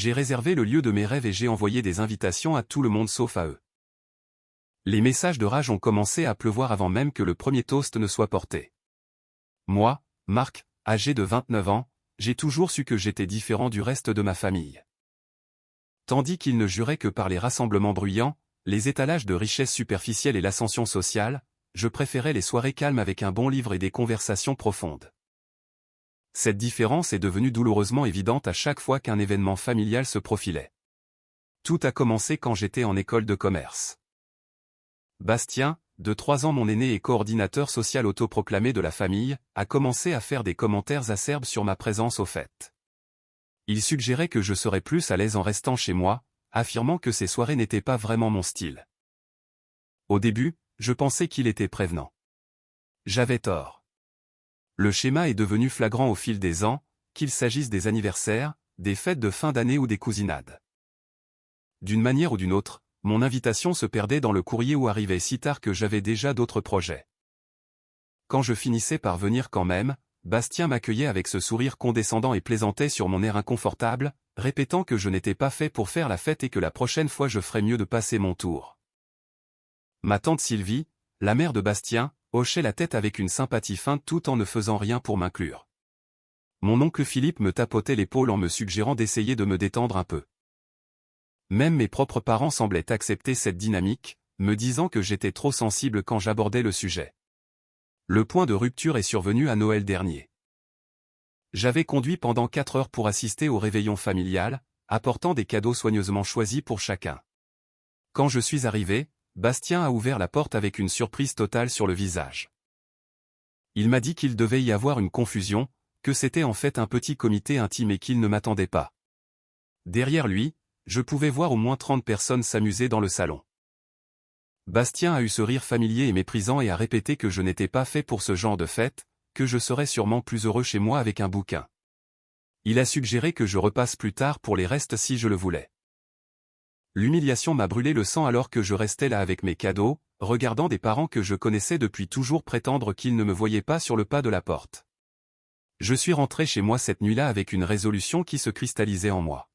J'ai réservé le lieu de mes rêves et j'ai envoyé des invitations à tout le monde sauf à eux. Les messages de rage ont commencé à pleuvoir avant même que le premier toast ne soit porté. Moi, Marc, âgé de 29 ans, j'ai toujours su que j'étais différent du reste de ma famille. Tandis qu'ils ne juraient que par les rassemblements bruyants, les étalages de richesses superficielles et l'ascension sociale, je préférais les soirées calmes avec un bon livre et des conversations profondes. Cette différence est devenue douloureusement évidente à chaque fois qu'un événement familial se profilait. Tout a commencé quand j'étais en école de commerce. Bastien, de 3 ans mon aîné et coordinateur social autoproclamé de la famille, a commencé à faire des commentaires acerbes sur ma présence aux fêtes. Il suggérait que je serais plus à l'aise en restant chez moi, affirmant que ces soirées n'étaient pas vraiment mon style. Au début, je pensais qu'il était prévenant. J'avais tort. Le schéma est devenu flagrant au fil des ans, qu'il s'agisse des anniversaires, des fêtes de fin d'année ou des cousinades. D'une manière ou d'une autre, mon invitation se perdait dans le courrier ou arrivait si tard que j'avais déjà d'autres projets. Quand je finissais par venir quand même, Bastien m'accueillait avec ce sourire condescendant et plaisantait sur mon air inconfortable, répétant que je n'étais pas fait pour faire la fête et que la prochaine fois je ferais mieux de passer mon tour. Ma tante Sylvie, la mère de Bastien, hochait la tête avec une sympathie feinte tout en ne faisant rien pour m'inclure. Mon oncle Philippe me tapotait l'épaule en me suggérant d'essayer de me détendre un peu. Même mes propres parents semblaient accepter cette dynamique, me disant que j'étais trop sensible quand j'abordais le sujet. Le point de rupture est survenu à Noël dernier. J'avais conduit pendant 4 heures pour assister au réveillon familial, apportant des cadeaux soigneusement choisis pour chacun. Quand je suis arrivé, Bastien a ouvert la porte avec une surprise totale sur le visage. Il m'a dit qu'il devait y avoir une confusion, que c'était en fait un petit comité intime et qu'il ne m'attendait pas. Derrière lui, je pouvais voir au moins 30 personnes s'amuser dans le salon. Bastien a eu ce rire familier et méprisant et a répété que je n'étais pas fait pour ce genre de fête, que je serais sûrement plus heureux chez moi avec un bouquin. Il a suggéré que je repasse plus tard pour les restes si je le voulais. L'humiliation m'a brûlé le sang alors que je restais là avec mes cadeaux, regardant des parents que je connaissais depuis toujours prétendre qu'ils ne me voyaient pas sur le pas de la porte. Je suis rentré chez moi cette nuit-là avec une résolution qui se cristallisait en moi.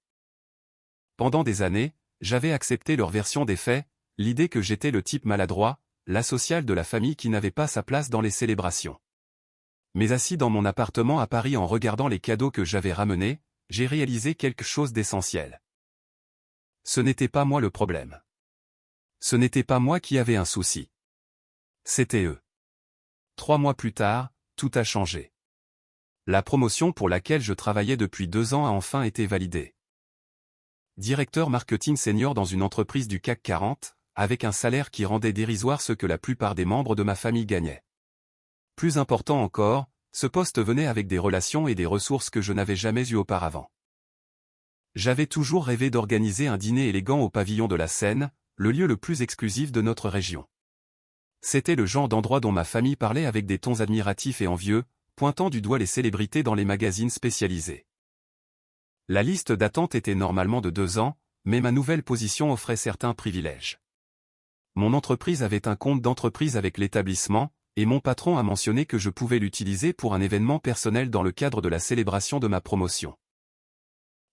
Pendant des années, j'avais accepté leur version des faits, l'idée que j'étais le type maladroit, l'asocial de la famille qui n'avait pas sa place dans les célébrations. Mais assis dans mon appartement à Paris en regardant les cadeaux que j'avais ramenés, j'ai réalisé quelque chose d'essentiel. Ce n'était pas moi le problème. Ce n'était pas moi qui avais un souci. C'était eux. 3 mois plus tard, tout a changé. La promotion pour laquelle je travaillais depuis 2 ans a enfin été validée. Directeur marketing senior dans une entreprise du CAC 40, avec un salaire qui rendait dérisoire ce que la plupart des membres de ma famille gagnaient. Plus important encore, ce poste venait avec des relations et des ressources que je n'avais jamais eues auparavant. J'avais toujours rêvé d'organiser un dîner élégant au pavillon de la Seine, le lieu le plus exclusif de notre région. C'était le genre d'endroit dont ma famille parlait avec des tons admiratifs et envieux, pointant du doigt les célébrités dans les magazines spécialisés. La liste d'attente était normalement de 2 ans, mais ma nouvelle position offrait certains privilèges. Mon entreprise avait un compte d'entreprise avec l'établissement, et mon patron a mentionné que je pouvais l'utiliser pour un événement personnel dans le cadre de la célébration de ma promotion.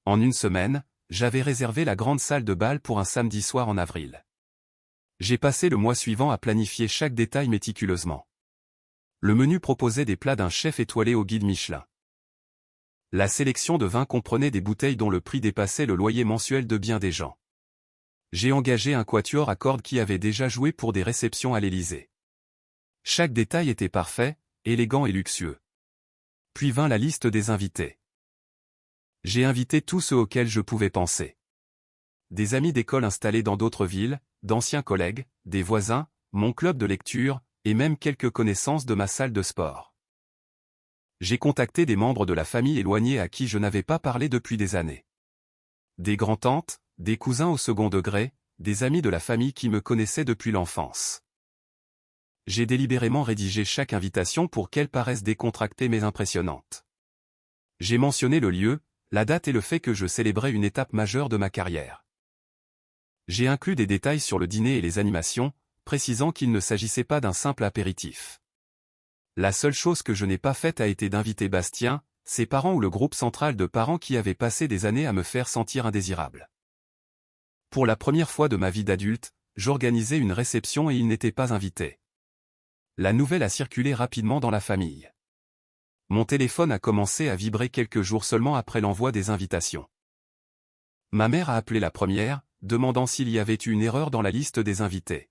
En une semaine, j'avais réservé la grande salle de bal pour un samedi soir en avril. J'ai passé le mois suivant à planifier chaque détail méticuleusement. Le menu proposait des plats d'un chef étoilé au guide Michelin. La sélection de vins comprenait des bouteilles dont le prix dépassait le loyer mensuel de bien des gens. J'ai engagé un quatuor à cordes qui avait déjà joué pour des réceptions à l'Élysée. Chaque détail était parfait, élégant et luxueux. Puis vint la liste des invités. J'ai invité tous ceux auxquels je pouvais penser. Des amis d'école installés dans d'autres villes, d'anciens collègues, des voisins, mon club de lecture, et même quelques connaissances de ma salle de sport. J'ai contacté des membres de la famille éloignés à qui je n'avais pas parlé depuis des années. Des grands-tantes, des cousins au second degré, des amis de la famille qui me connaissaient depuis l'enfance. J'ai délibérément rédigé chaque invitation pour qu'elle paraisse décontractée mais impressionnante. J'ai mentionné le lieu, la date et le fait que je célébrais une étape majeure de ma carrière. J'ai inclus des détails sur le dîner et les animations, précisant qu'il ne s'agissait pas d'un simple apéritif. La seule chose que je n'ai pas faite a été d'inviter Bastien, ses parents ou le groupe central de parents qui avaient passé des années à me faire sentir indésirable. Pour la première fois de ma vie d'adulte, j'organisais une réception et ils n'étaient pas invités. La nouvelle a circulé rapidement dans la famille. Mon téléphone a commencé à vibrer quelques jours seulement après l'envoi des invitations. Ma mère a appelé la première, demandant s'il y avait eu une erreur dans la liste des invités.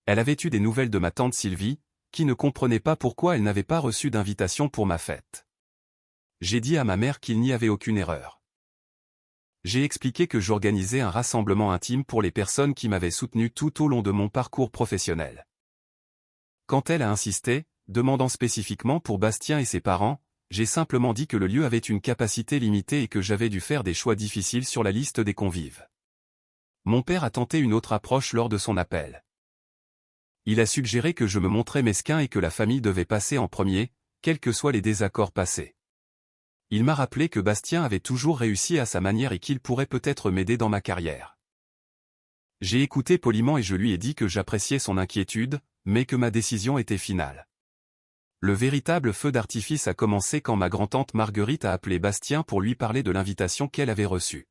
Elle avait eu des nouvelles de ma tante Sylvie, qui ne comprenait pas pourquoi elle n'avait pas reçu d'invitation pour ma fête. J'ai dit à ma mère qu'il n'y avait aucune erreur. J'ai expliqué que j'organisais un rassemblement intime pour les personnes qui m'avaient soutenu tout au long de mon parcours professionnel. Quand elle a insisté, demandant spécifiquement pour Bastien et ses parents, j'ai simplement dit que le lieu avait une capacité limitée et que j'avais dû faire des choix difficiles sur la liste des convives. Mon père a tenté une autre approche lors de son appel. Il a suggéré que je me montrais mesquin et que la famille devait passer en premier, quels que soient les désaccords passés. Il m'a rappelé que Bastien avait toujours réussi à sa manière et qu'il pourrait peut-être m'aider dans ma carrière. J'ai écouté poliment et je lui ai dit que j'appréciais son inquiétude, mais que ma décision était finale. Le véritable feu d'artifice a commencé quand ma grand-tante Marguerite a appelé Bastien pour lui parler de l'invitation qu'elle avait reçue.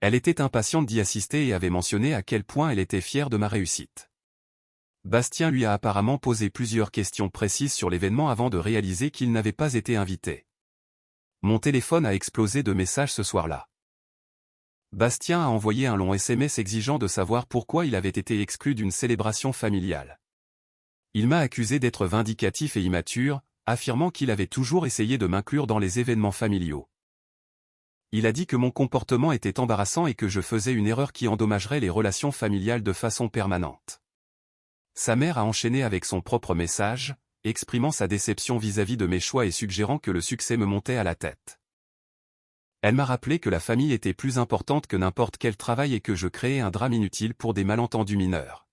Elle était impatiente d'y assister et avait mentionné à quel point elle était fière de ma réussite. Bastien lui a apparemment posé plusieurs questions précises sur l'événement avant de réaliser qu'il n'avait pas été invité. Mon téléphone a explosé de messages ce soir-là. Bastien a envoyé un long SMS exigeant de savoir pourquoi il avait été exclu d'une célébration familiale. Il m'a accusé d'être vindicatif et immature, affirmant qu'il avait toujours essayé de m'inclure dans les événements familiaux. Il a dit que mon comportement était embarrassant et que je faisais une erreur qui endommagerait les relations familiales de façon permanente. Sa mère a enchaîné avec son propre message, exprimant sa déception vis-à-vis de mes choix et suggérant que le succès me montait à la tête. Elle m'a rappelé que la famille était plus importante que n'importe quel travail et que je créais un drame inutile pour des malentendus mineurs.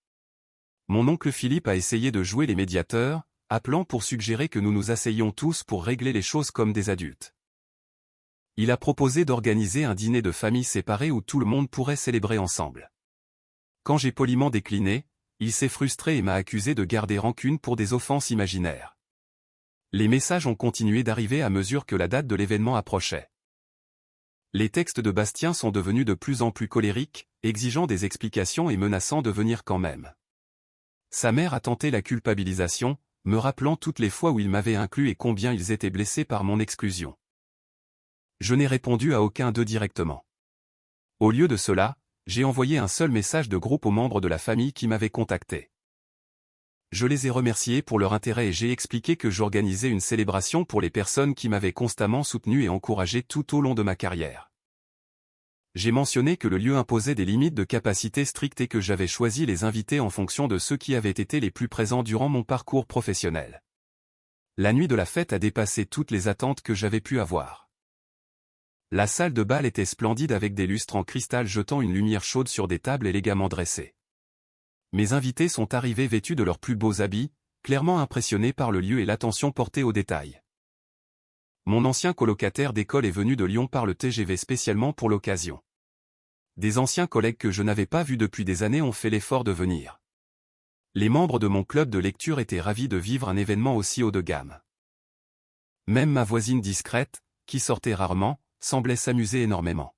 Mon oncle Philippe a essayé de jouer les médiateurs, appelant pour suggérer que nous nous asseyions tous pour régler les choses comme des adultes. Il a proposé d'organiser un dîner de famille séparé où tout le monde pourrait célébrer ensemble. Quand j'ai poliment décliné, il s'est frustré et m'a accusé de garder rancune pour des offenses imaginaires. Les messages ont continué d'arriver à mesure que la date de l'événement approchait. Les textes de Bastien sont devenus de plus en plus colériques, exigeant des explications et menaçant de venir quand même. Sa mère a tenté la culpabilisation, me rappelant toutes les fois où il m'avait inclus et combien ils étaient blessés par mon exclusion. Je n'ai répondu à aucun d'eux directement. Au lieu de cela, j'ai envoyé un seul message de groupe aux membres de la famille qui m'avaient contacté. Je les ai remerciés pour leur intérêt et j'ai expliqué que j'organisais une célébration pour les personnes qui m'avaient constamment soutenu et encouragé tout au long de ma carrière. J'ai mentionné que le lieu imposait des limites de capacité strictes et que j'avais choisi les invités en fonction de ceux qui avaient été les plus présents durant mon parcours professionnel. La nuit de la fête a dépassé toutes les attentes que j'avais pu avoir. La salle de bal était splendide avec des lustres en cristal jetant une lumière chaude sur des tables élégamment dressées. Mes invités sont arrivés vêtus de leurs plus beaux habits, clairement impressionnés par le lieu et l'attention portée aux détails. Mon ancien colocataire d'école est venu de Lyon par le TGV spécialement pour l'occasion. Des anciens collègues que je n'avais pas vus depuis des années ont fait l'effort de venir. Les membres de mon club de lecture étaient ravis de vivre un événement aussi haut de gamme. Même ma voisine discrète, qui sortait rarement, semblait s'amuser énormément.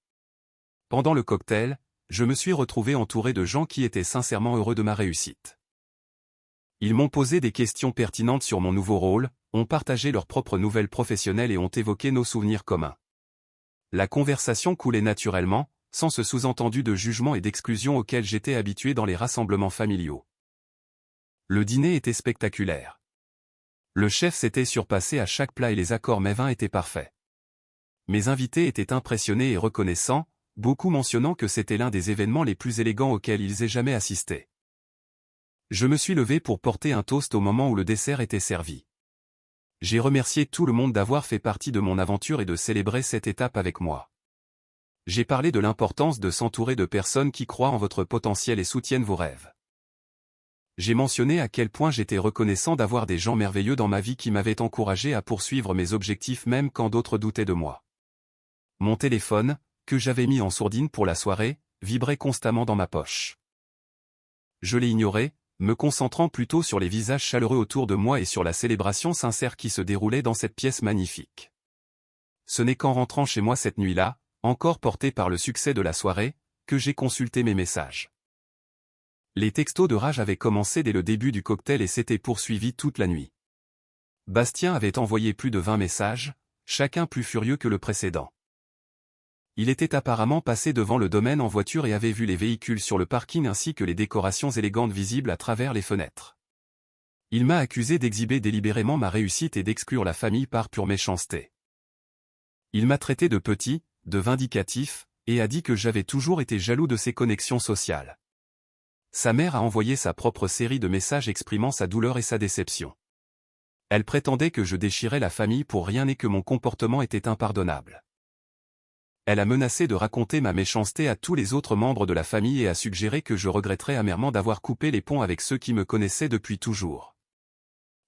Pendant le cocktail, je me suis retrouvé entouré de gens qui étaient sincèrement heureux de ma réussite. Ils m'ont posé des questions pertinentes sur mon nouveau rôle, ont partagé leurs propres nouvelles professionnelles et ont évoqué nos souvenirs communs. La conversation coulait naturellement, sans ce sous-entendu de jugement et d'exclusion auquel j'étais habitué dans les rassemblements familiaux. Le dîner était spectaculaire. Le chef s'était surpassé à chaque plat et les accords mets vins étaient parfaits. Mes invités étaient impressionnés et reconnaissants, beaucoup mentionnant que c'était l'un des événements les plus élégants auxquels ils aient jamais assisté. Je me suis levé pour porter un toast au moment où le dessert était servi. J'ai remercié tout le monde d'avoir fait partie de mon aventure et de célébrer cette étape avec moi. J'ai parlé de l'importance de s'entourer de personnes qui croient en votre potentiel et soutiennent vos rêves. J'ai mentionné à quel point j'étais reconnaissant d'avoir des gens merveilleux dans ma vie qui m'avaient encouragé à poursuivre mes objectifs même quand d'autres doutaient de moi. Mon téléphone, que j'avais mis en sourdine pour la soirée, vibrait constamment dans ma poche. Je l'ai ignoré, me concentrant plutôt sur les visages chaleureux autour de moi et sur la célébration sincère qui se déroulait dans cette pièce magnifique. Ce n'est qu'en rentrant chez moi cette nuit-là, encore porté par le succès de la soirée, que j'ai consulté mes messages. Les textos de rage avaient commencé dès le début du cocktail et s'étaient poursuivis toute la nuit. Bastien avait envoyé plus de 20 messages, chacun plus furieux que le précédent. Il était apparemment passé devant le domaine en voiture et avait vu les véhicules sur le parking ainsi que les décorations élégantes visibles à travers les fenêtres. Il m'a accusé d'exhiber délibérément ma réussite et d'exclure la famille par pure méchanceté. Il m'a traité de petit, de vindicatif, et a dit que j'avais toujours été jaloux de ses connexions sociales. Sa mère a envoyé sa propre série de messages exprimant sa douleur et sa déception. Elle prétendait que je déchirais la famille pour rien et que mon comportement était impardonnable. Elle a menacé de raconter ma méchanceté à tous les autres membres de la famille et a suggéré que je regretterais amèrement d'avoir coupé les ponts avec ceux qui me connaissaient depuis toujours.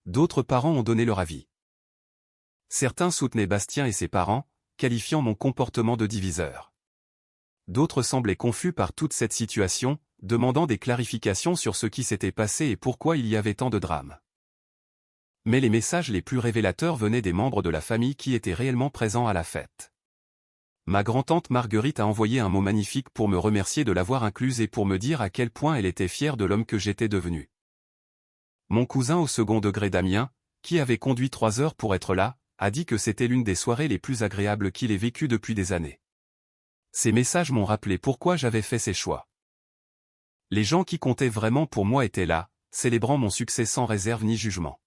D'autres parents ont donné leur avis. Certains soutenaient Bastien et ses parents, qualifiant mon comportement de diviseur. D'autres semblaient confus par toute cette situation, demandant des clarifications sur ce qui s'était passé et pourquoi il y avait tant de drames. Mais les messages les plus révélateurs venaient des membres de la famille qui étaient réellement présents à la fête. Ma grand-tante Marguerite a envoyé un mot magnifique pour me remercier de l'avoir incluse et pour me dire à quel point elle était fière de l'homme que j'étais devenu. Mon cousin au second degré Damien, qui avait conduit 3 heures pour être là, a dit que c'était l'une des soirées les plus agréables qu'il ait vécues depuis des années. Ces messages m'ont rappelé pourquoi j'avais fait ces choix. Les gens qui comptaient vraiment pour moi étaient là, célébrant mon succès sans réserve ni jugement.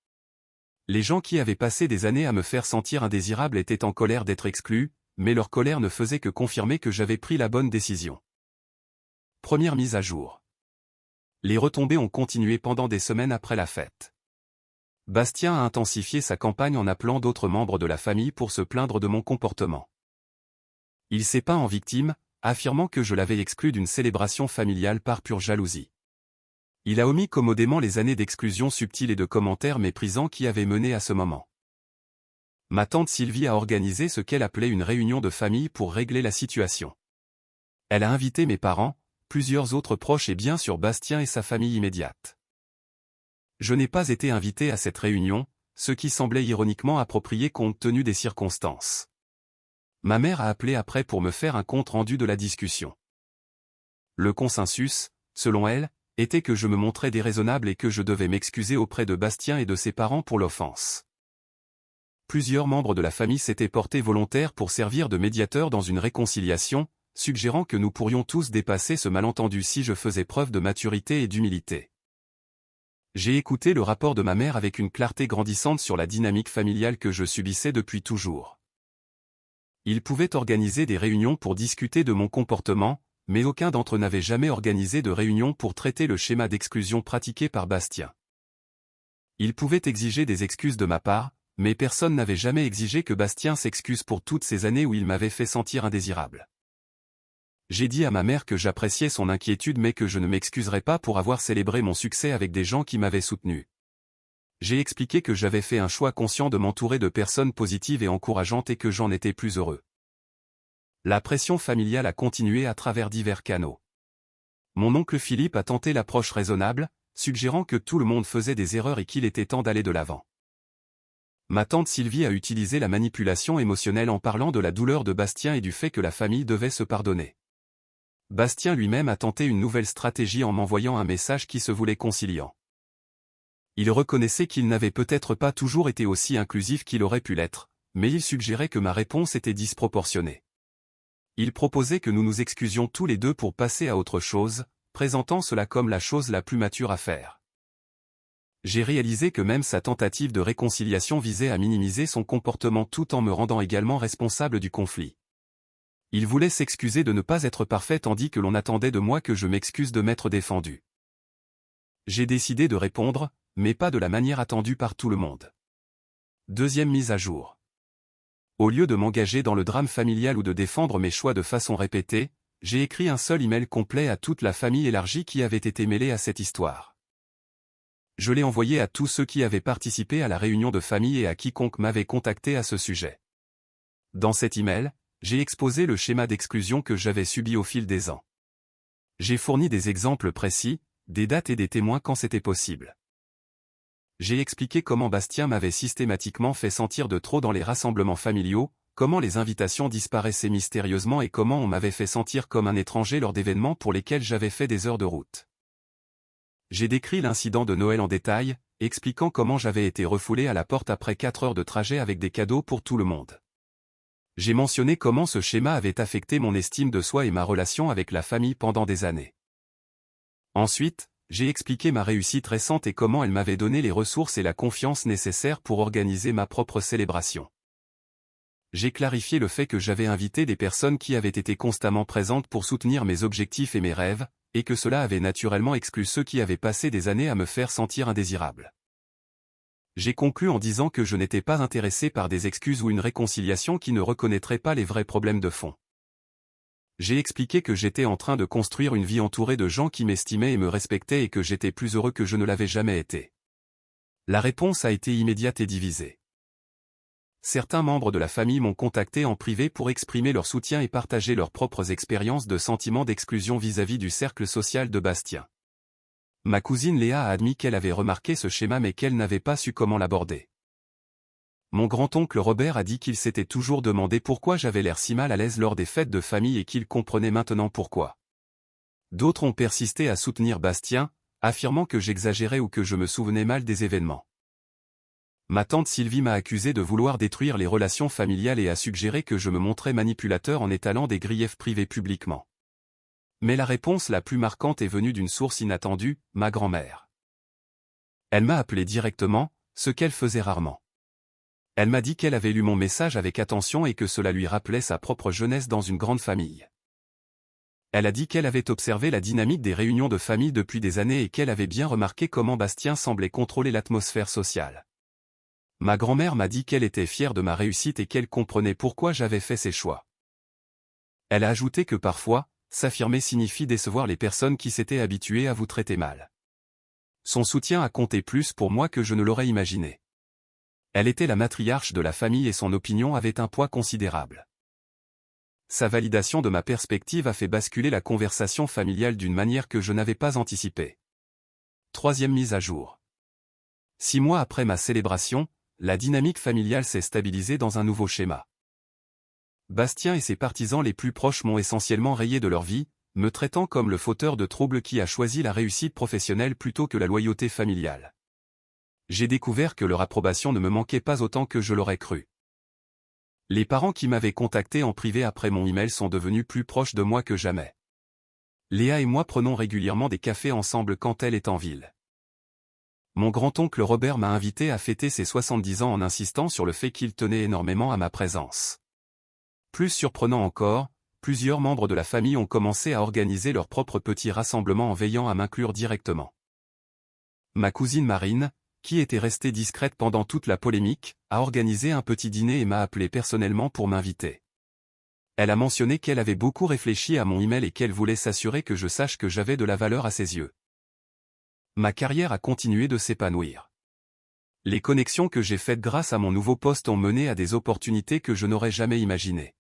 Les gens qui avaient passé des années à me faire sentir indésirable étaient en colère d'être exclus, mais leur colère ne faisait que confirmer que j'avais pris la bonne décision. Première mise à jour. Les retombées ont continué pendant des semaines après la fête. Bastien a intensifié sa campagne en appelant d'autres membres de la famille pour se plaindre de mon comportement. Il s'est peint en victime, affirmant que je l'avais exclu d'une célébration familiale par pure jalousie. Il a omis commodément les années d'exclusion subtile et de commentaires méprisants qui avaient mené à ce moment. Ma tante Sylvie a organisé ce qu'elle appelait une réunion de famille pour régler la situation. Elle a invité mes parents, plusieurs autres proches et bien sûr Bastien et sa famille immédiate. Je n'ai pas été invité à cette réunion, ce qui semblait ironiquement approprié compte tenu des circonstances. Ma mère a appelé après pour me faire un compte rendu de la discussion. Le consensus, selon elle, était que je me montrais déraisonnable et que je devais m'excuser auprès de Bastien et de ses parents pour l'offense. Plusieurs membres de la famille s'étaient portés volontaires pour servir de médiateurs dans une réconciliation, suggérant que nous pourrions tous dépasser ce malentendu si je faisais preuve de maturité et d'humilité. J'ai écouté le rapport de ma mère avec une clarté grandissante sur la dynamique familiale que je subissais depuis toujours. Ils pouvaient organiser des réunions pour discuter de mon comportement, mais aucun d'entre eux n'avait jamais organisé de réunion pour traiter le schéma d'exclusion pratiqué par Bastien. Ils pouvaient exiger des excuses de ma part, mais personne n'avait jamais exigé que Bastien s'excuse pour toutes ces années où il m'avait fait sentir indésirable. J'ai dit à ma mère que j'appréciais son inquiétude mais que je ne m'excuserais pas pour avoir célébré mon succès avec des gens qui m'avaient soutenu. J'ai expliqué que j'avais fait un choix conscient de m'entourer de personnes positives et encourageantes et que j'en étais plus heureux. La pression familiale a continué à travers divers canaux. Mon oncle Philippe a tenté l'approche raisonnable, suggérant que tout le monde faisait des erreurs et qu'il était temps d'aller de l'avant. Ma tante Sylvie a utilisé la manipulation émotionnelle en parlant de la douleur de Bastien et du fait que la famille devait se pardonner. Bastien lui-même a tenté une nouvelle stratégie en m'envoyant un message qui se voulait conciliant. Il reconnaissait qu'il n'avait peut-être pas toujours été aussi inclusif qu'il aurait pu l'être, mais il suggérait que ma réponse était disproportionnée. Il proposait que nous nous excusions tous les deux pour passer à autre chose, présentant cela comme la chose la plus mature à faire. J'ai réalisé que même sa tentative de réconciliation visait à minimiser son comportement tout en me rendant également responsable du conflit. Il voulait s'excuser de ne pas être parfait tandis que l'on attendait de moi que je m'excuse de m'être défendu. J'ai décidé de répondre, mais pas de la manière attendue par tout le monde. Deuxième mise à jour. Au lieu de m'engager dans le drame familial ou de défendre mes choix de façon répétée, j'ai écrit un seul email complet à toute la famille élargie qui avait été mêlée à cette histoire. Je l'ai envoyé à tous ceux qui avaient participé à la réunion de famille et à quiconque m'avait contacté à ce sujet. Dans cet email, j'ai exposé le schéma d'exclusion que j'avais subi au fil des ans. J'ai fourni des exemples précis, des dates et des témoins quand c'était possible. J'ai expliqué comment Bastien m'avait systématiquement fait sentir de trop dans les rassemblements familiaux, comment les invitations disparaissaient mystérieusement et comment on m'avait fait sentir comme un étranger lors d'événements pour lesquels j'avais fait des heures de route. J'ai décrit l'incident de Noël en détail, expliquant comment j'avais été refoulé à la porte après 4 heures de trajet avec des cadeaux pour tout le monde. J'ai mentionné comment ce schéma avait affecté mon estime de soi et ma relation avec la famille pendant des années. Ensuite, j'ai expliqué ma réussite récente et comment elle m'avait donné les ressources et la confiance nécessaires pour organiser ma propre célébration. J'ai clarifié le fait que j'avais invité des personnes qui avaient été constamment présentes pour soutenir mes objectifs et mes rêves, et que cela avait naturellement exclu ceux qui avaient passé des années à me faire sentir indésirable. J'ai conclu en disant que je n'étais pas intéressé par des excuses ou une réconciliation qui ne reconnaîtrait pas les vrais problèmes de fond. J'ai expliqué que j'étais en train de construire une vie entourée de gens qui m'estimaient et me respectaient et que j'étais plus heureux que je ne l'avais jamais été. La réponse a été immédiate et divisée. Certains membres de la famille m'ont contacté en privé pour exprimer leur soutien et partager leurs propres expériences de sentiment d'exclusion vis-à-vis du cercle social de Bastien. Ma cousine Léa a admis qu'elle avait remarqué ce schéma mais qu'elle n'avait pas su comment l'aborder. Mon grand-oncle Robert a dit qu'il s'était toujours demandé pourquoi j'avais l'air si mal à l'aise lors des fêtes de famille et qu'il comprenait maintenant pourquoi. D'autres ont persisté à soutenir Bastien, affirmant que j'exagérais ou que je me souvenais mal des événements. Ma tante Sylvie m'a accusé de vouloir détruire les relations familiales et a suggéré que je me montrais manipulateur en étalant des griefs privés publiquement. Mais la réponse la plus marquante est venue d'une source inattendue, ma grand-mère. Elle m'a appelé directement, ce qu'elle faisait rarement. Elle m'a dit qu'elle avait lu mon message avec attention et que cela lui rappelait sa propre jeunesse dans une grande famille. Elle a dit qu'elle avait observé la dynamique des réunions de famille depuis des années et qu'elle avait bien remarqué comment Bastien semblait contrôler l'atmosphère sociale. Ma grand-mère m'a dit qu'elle était fière de ma réussite et qu'elle comprenait pourquoi j'avais fait ces choix. Elle a ajouté que parfois, s'affirmer signifie décevoir les personnes qui s'étaient habituées à vous traiter mal. Son soutien a compté plus pour moi que je ne l'aurais imaginé. Elle était la matriarche de la famille et son opinion avait un poids considérable. Sa validation de ma perspective a fait basculer la conversation familiale d'une manière que je n'avais pas anticipée. Troisième mise à jour. 6 mois après ma célébration, la dynamique familiale s'est stabilisée dans un nouveau schéma. Bastien et ses partisans les plus proches m'ont essentiellement rayé de leur vie, me traitant comme le fauteur de troubles qui a choisi la réussite professionnelle plutôt que la loyauté familiale. J'ai découvert que leur approbation ne me manquait pas autant que je l'aurais cru. Les parents qui m'avaient contacté en privé après mon email sont devenus plus proches de moi que jamais. Léa et moi prenons régulièrement des cafés ensemble quand elle est en ville. Mon grand-oncle Robert m'a invité à fêter ses 70 ans en insistant sur le fait qu'il tenait énormément à ma présence. Plus surprenant encore, plusieurs membres de la famille ont commencé à organiser leurs propres petits rassemblements en veillant à m'inclure directement. Ma cousine Marine, qui était restée discrète pendant toute la polémique, a organisé un petit dîner et m'a appelé personnellement pour m'inviter. Elle a mentionné qu'elle avait beaucoup réfléchi à mon email et qu'elle voulait s'assurer que je sache que j'avais de la valeur à ses yeux. Ma carrière a continué de s'épanouir. Les connexions que j'ai faites grâce à mon nouveau poste ont mené à des opportunités que je n'aurais jamais imaginées.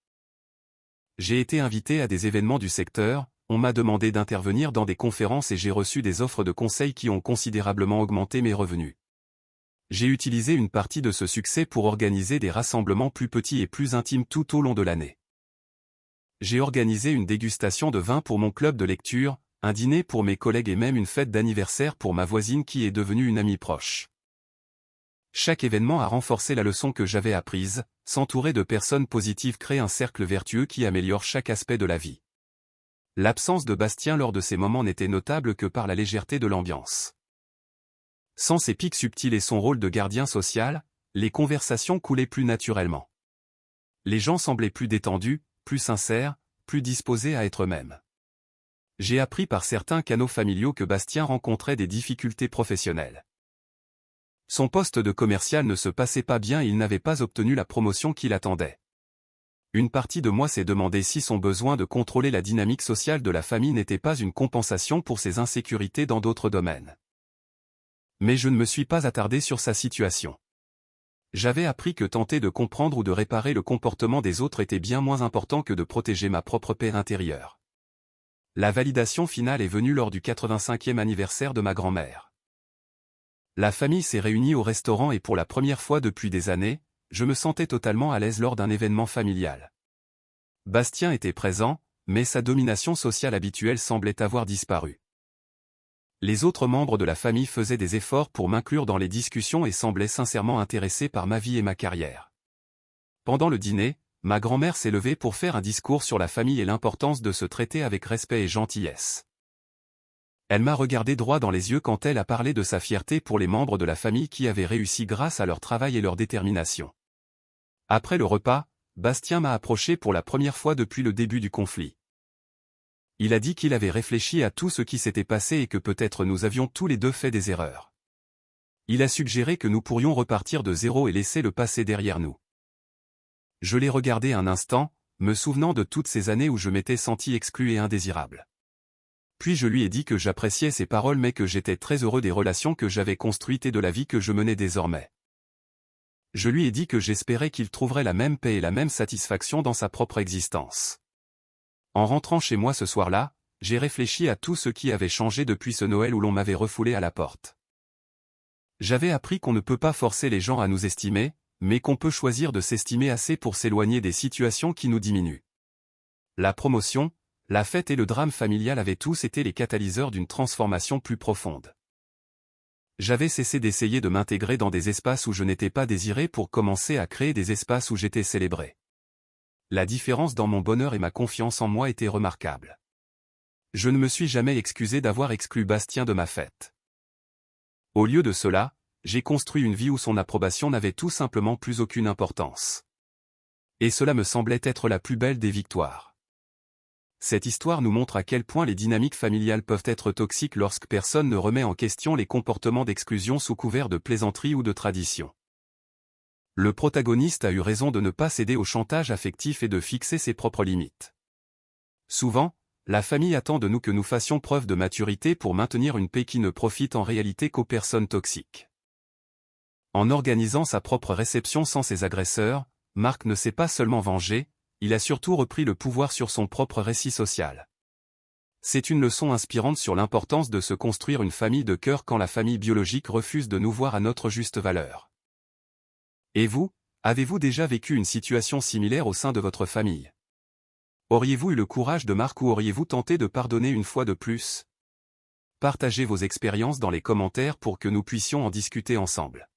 J'ai été invité à des événements du secteur, on m'a demandé d'intervenir dans des conférences et j'ai reçu des offres de conseils qui ont considérablement augmenté mes revenus. J'ai utilisé une partie de ce succès pour organiser des rassemblements plus petits et plus intimes tout au long de l'année. J'ai organisé une dégustation de vin pour mon club de lecture, un dîner pour mes collègues et même une fête d'anniversaire pour ma voisine qui est devenue une amie proche. Chaque événement a renforcé la leçon que j'avais apprise, s'entourer de personnes positives crée un cercle vertueux qui améliore chaque aspect de la vie. L'absence de Bastien lors de ces moments n'était notable que par la légèreté de l'ambiance. Sans ses pics subtils et son rôle de gardien social, les conversations coulaient plus naturellement. Les gens semblaient plus détendus, plus sincères, plus disposés à être eux-mêmes. J'ai appris par certains canaux familiaux que Bastien rencontrait des difficultés professionnelles. Son poste de commercial ne se passait pas bien et il n'avait pas obtenu la promotion qu'il attendait. Une partie de moi s'est demandé si son besoin de contrôler la dynamique sociale de la famille n'était pas une compensation pour ses insécurités dans d'autres domaines. Mais je ne me suis pas attardé sur sa situation. J'avais appris que tenter de comprendre ou de réparer le comportement des autres était bien moins important que de protéger ma propre paix intérieure. La validation finale est venue lors du 85e anniversaire de ma grand-mère. La famille s'est réunie au restaurant et pour la première fois depuis des années, je me sentais totalement à l'aise lors d'un événement familial. Bastien était présent, mais sa domination sociale habituelle semblait avoir disparu. Les autres membres de la famille faisaient des efforts pour m'inclure dans les discussions et semblaient sincèrement intéressés par ma vie et ma carrière. Pendant le dîner, ma grand-mère s'est levée pour faire un discours sur la famille et l'importance de se traiter avec respect et gentillesse. Elle m'a regardé droit dans les yeux quand elle a parlé de sa fierté pour les membres de la famille qui avaient réussi grâce à leur travail et leur détermination. Après le repas, Bastien m'a approché pour la première fois depuis le début du conflit. Il a dit qu'il avait réfléchi à tout ce qui s'était passé et que peut-être nous avions tous les deux fait des erreurs. Il a suggéré que nous pourrions repartir de zéro et laisser le passé derrière nous. Je l'ai regardé un instant, me souvenant de toutes ces années où je m'étais senti exclu et indésirable. Puis je lui ai dit que j'appréciais ses paroles mais que j'étais très heureux des relations que j'avais construites et de la vie que je menais désormais. Je lui ai dit que j'espérais qu'il trouverait la même paix et la même satisfaction dans sa propre existence. En rentrant chez moi ce soir-là, j'ai réfléchi à tout ce qui avait changé depuis ce Noël où l'on m'avait refoulé à la porte. J'avais appris qu'on ne peut pas forcer les gens à nous estimer, mais qu'on peut choisir de s'estimer assez pour s'éloigner des situations qui nous diminuent. La promotion, la fête et le drame familial avaient tous été les catalyseurs d'une transformation plus profonde. J'avais cessé d'essayer de m'intégrer dans des espaces où je n'étais pas désiré pour commencer à créer des espaces où j'étais célébré. La différence dans mon bonheur et ma confiance en moi était remarquable. Je ne me suis jamais excusé d'avoir exclu Bastien de ma fête. Au lieu de cela, j'ai construit une vie où son approbation n'avait tout simplement plus aucune importance. Et cela me semblait être la plus belle des victoires. Cette histoire nous montre à quel point les dynamiques familiales peuvent être toxiques lorsque personne ne remet en question les comportements d'exclusion sous couvert de plaisanterie ou de tradition. Le protagoniste a eu raison de ne pas céder au chantage affectif et de fixer ses propres limites. Souvent, la famille attend de nous que nous fassions preuve de maturité pour maintenir une paix qui ne profite en réalité qu'aux personnes toxiques. En organisant sa propre réception sans ses agresseurs, Marc ne s'est pas seulement vengé, il a surtout repris le pouvoir sur son propre récit social. C'est une leçon inspirante sur l'importance de se construire une famille de cœur quand la famille biologique refuse de nous voir à notre juste valeur. Et vous, avez-vous déjà vécu une situation similaire au sein de votre famille? Auriez-vous eu le courage de Marc ou auriez-vous tenté de pardonner une fois de plus? Partagez vos expériences dans les commentaires pour que nous puissions en discuter ensemble.